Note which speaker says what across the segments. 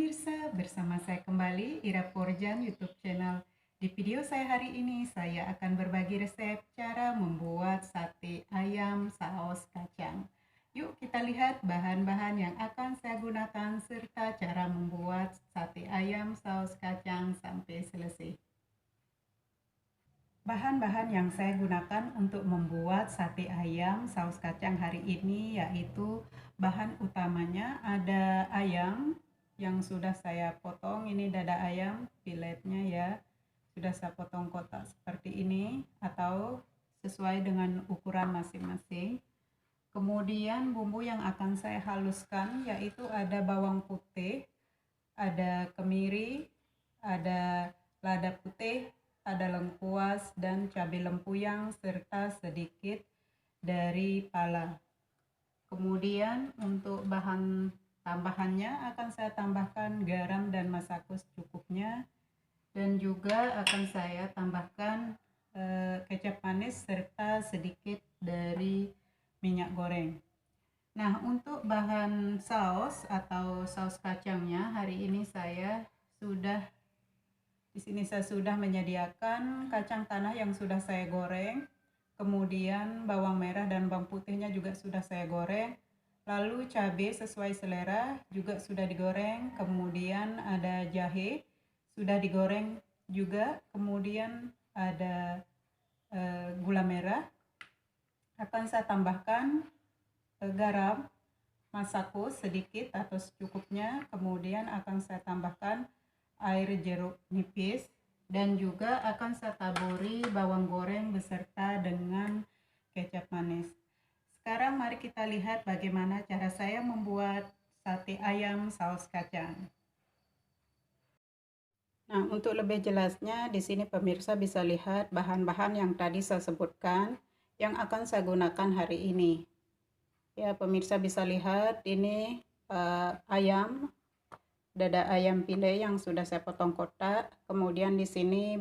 Speaker 1: pemirsa, bersama saya kembali Ira Porjan YouTube channel. Di video saya hari ini saya akan berbagi resep cara membuat sate ayam saus kacang. Yuk kita lihat bahan-bahan yang akan saya gunakan serta cara membuat sate ayam saus kacang sampai selesai. Bahan-bahan yang saya gunakan untuk membuat sate ayam saus kacang hari ini yaitu bahan utamanya ada ayam yang sudah saya potong, ini dada ayam filetnya ya, sudah saya potong kotak seperti ini atau sesuai dengan ukuran masing-masing. Kemudian bumbu yang akan saya haluskan yaitu ada bawang putih, ada kemiri, ada lada putih, ada lengkuas dan cabai lempuyang serta sedikit dari pala. Kemudian untuk bahan tambahannya akan saya tambahkan garam dan masakus cukupnya, dan juga akan saya tambahkan kecap manis serta sedikit dari minyak goreng. Nah, untuk bahan saus atau saus kacangnya hari ini saya sudah menyediakan kacang tanah yang sudah saya goreng. Kemudian bawang merah dan bawang putihnya juga sudah saya goreng. Lalu cabai sesuai selera juga sudah digoreng. Kemudian ada jahe sudah digoreng juga. Kemudian ada gula merah. Akan saya tambahkan garam, masakus sedikit atau secukupnya. Kemudian akan saya tambahkan air jeruk nipis, dan juga akan saya taburi bawang goreng beserta dengan kecap manis. Sekarang mari kita lihat bagaimana cara saya membuat sate ayam saus kacang. Nah, untuk lebih jelasnya di sini pemirsa bisa lihat bahan-bahan yang tadi saya sebutkan yang akan saya gunakan hari ini. Ya, pemirsa bisa lihat ini ayam, dada ayam pile yang sudah saya potong kotak. Kemudian di sini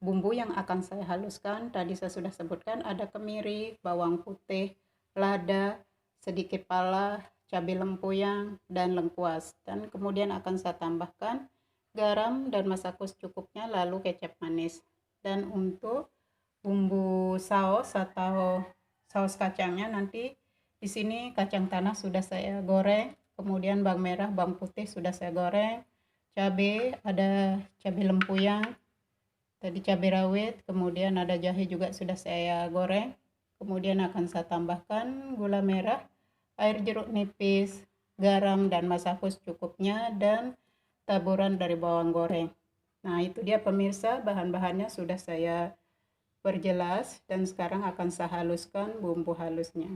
Speaker 1: bumbu yang akan saya haluskan tadi saya sudah sebutkan ada kemiri, bawang putih, lada, sedikit pala, cabai lempuyang dan lengkuas. Dan kemudian akan saya tambahkan garam dan masakus cukupnya, lalu kecap manis. Dan untuk bumbu saus atau saus kacangnya nanti di sini kacang tanah sudah saya goreng, kemudian bawang merah, bawang putih sudah saya goreng, cabai ada cabai lempuyang, tadi cabai rawit, kemudian ada jahe juga sudah saya goreng. Kemudian akan saya tambahkan gula merah, air jeruk nipis, garam dan masakus cukupnya, dan taburan dari bawang goreng. Nah, itu dia pemirsa, bahan-bahannya sudah saya perjelas, dan sekarang akan saya haluskan bumbu halusnya.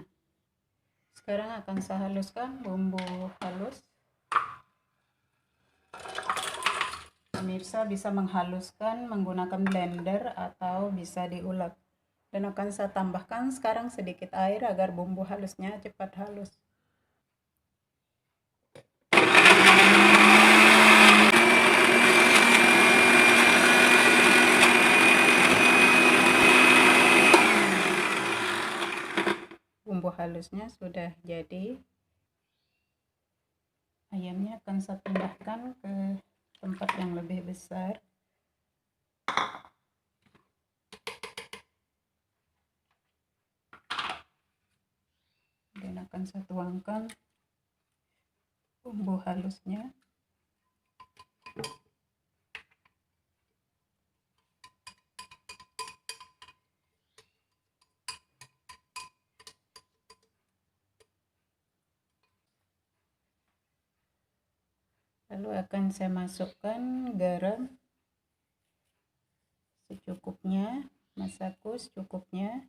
Speaker 1: Sekarang akan saya haluskan bumbu halus. Pemirsa bisa menghaluskan menggunakan blender atau bisa diulek. Dan akan saya tambahkan sekarang sedikit air agar bumbu halusnya cepat halus. Bumbu halusnya sudah jadi. Ayamnya akan saya pindahkan ke tempat yang lebih besar. Dan akan saya tuangkan bumbu halusnya. Lalu akan saya masukkan garam secukupnya, masakus cukupnya,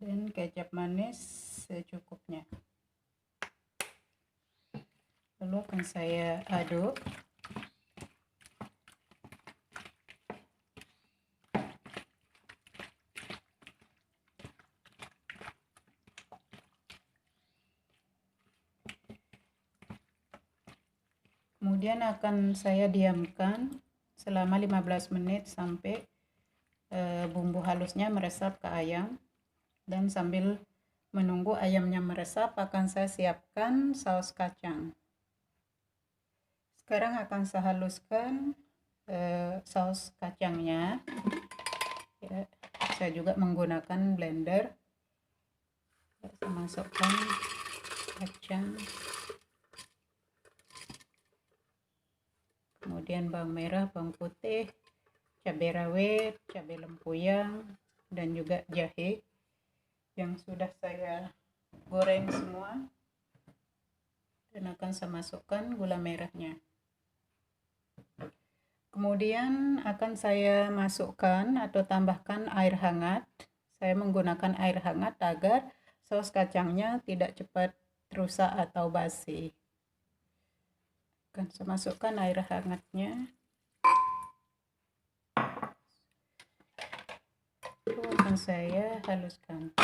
Speaker 1: dan kecap manis secukupnya. Lalu akan saya aduk. Kemudian akan saya diamkan selama 15 menit sampai bumbu halusnya meresap ke ayam. Dan sambil menunggu ayamnya meresap, akan saya siapkan saus kacang. Sekarang akan saya haluskan saus kacangnya. Ya, saya juga menggunakan blender. Saya masukkan kacang, kemudian bawang merah, bawang putih, cabai rawit, cabai lempuyang, dan juga jahe yang sudah saya goreng semua. Dan akan saya masukkan gula merahnya. Kemudian akan saya masukkan atau tambahkan air hangat. Saya menggunakan air hangat agar saus kacangnya tidak cepat rusak atau basi. Akan saya masukkan air hangatnya. Lalu akan saya haluskan.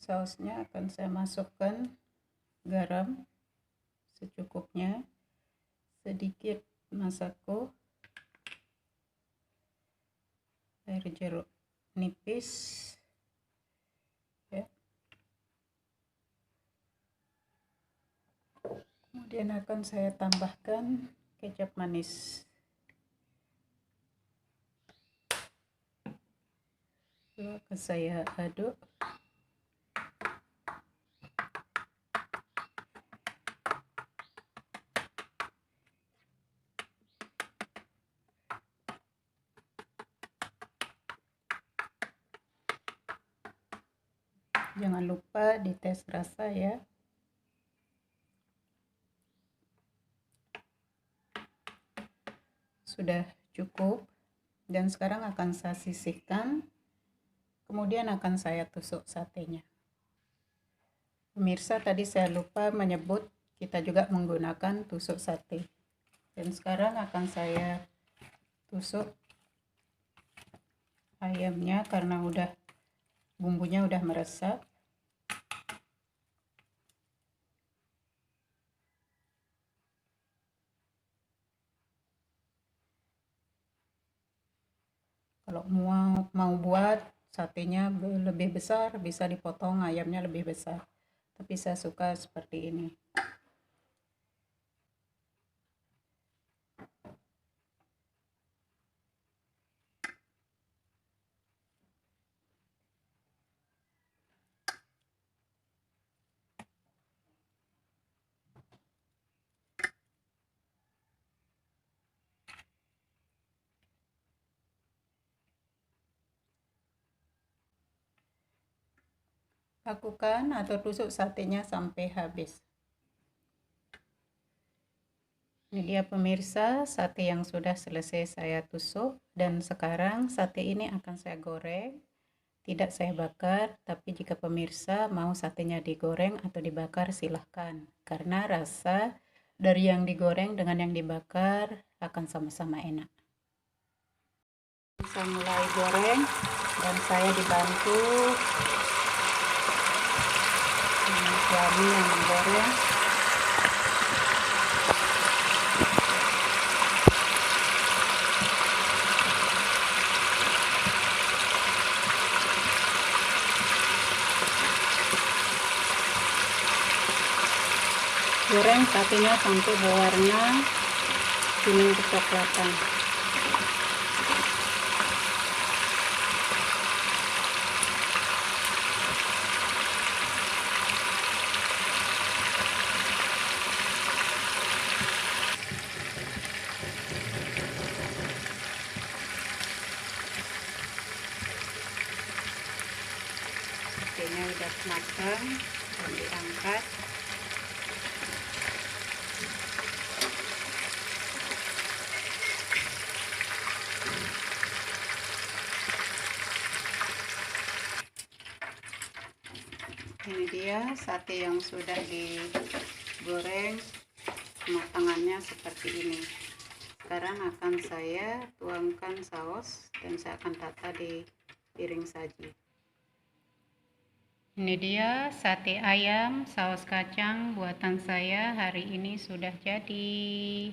Speaker 1: Sausnya akan saya masukkan garam secukupnya, sedikit masako, air jeruk nipis, ya. Kemudian akan saya tambahkan kecap manis. Lalu akan saya aduk. Jangan lupa dites rasa ya. Sudah cukup. Dan sekarang akan saya sisihkan. Kemudian akan saya tusuk satenya. Pemirsa, tadi saya lupa menyebut kita juga menggunakan tusuk sate. Dan sekarang akan saya tusuk ayamnya karena bumbunya udah meresap. Kalau mau buat satenya lebih besar, bisa dipotong ayamnya lebih besar. Tapi saya suka seperti ini. Lakukan atau tusuk satenya sampai habis. Ini dia pemirsa, sate yang sudah selesai saya tusuk. Dan sekarang sate ini akan saya goreng. Tidak saya bakar, tapi jika pemirsa mau satenya digoreng atau dibakar silahkan. Karena rasa dari yang digoreng dengan yang dibakar akan sama-sama enak. Saya mulai goreng dan saya dibantu suami yang menggoreng. Goreng satenya sampai berwarna kuning kecoklatan. Satenya udah matang dan diangkat. Ini dia sate yang sudah digoreng, kematangannya seperti ini. Sekarang akan saya tuangkan saus dan saya akan tata di piring saji. Ini dia sate ayam saus kacang buatan saya hari ini sudah jadi.